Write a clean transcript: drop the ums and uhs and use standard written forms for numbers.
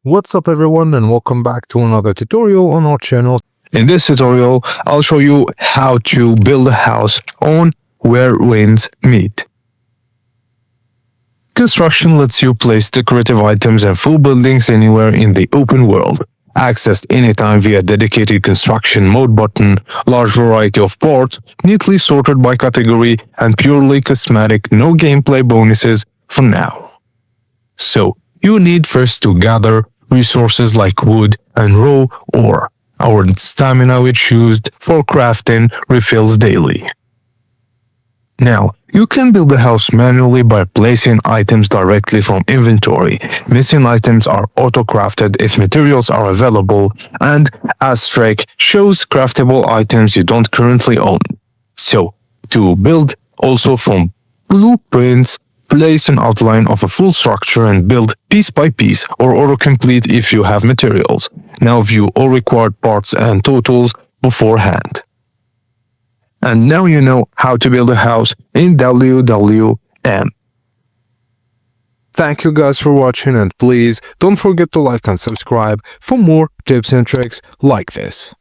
What's up everyone, and welcome back to another tutorial on our channel. In this tutorial, I'll show you how to build a house on Where Winds Meet. Construction lets you place decorative items and full buildings anywhere in the open world. Accessed anytime via dedicated construction mode button, large variety of parts, neatly sorted by category, and purely cosmetic, no gameplay bonuses for now. So, you need first to gather resources like wood and raw ore. Our stamina which used for crafting refills daily. Now, you can build a house manually by placing items directly from inventory. Missing items are auto-crafted if materials are available, and asterisk shows craftable items you don't currently own. So, to build also from blueprints, place an outline of a full structure and build piece by piece or autocomplete if you have materials. Now view all required parts and totals beforehand. And now you know how to build a house in WWM. Thank you guys for watching, and please don't forget to like and subscribe for more tips and tricks like this.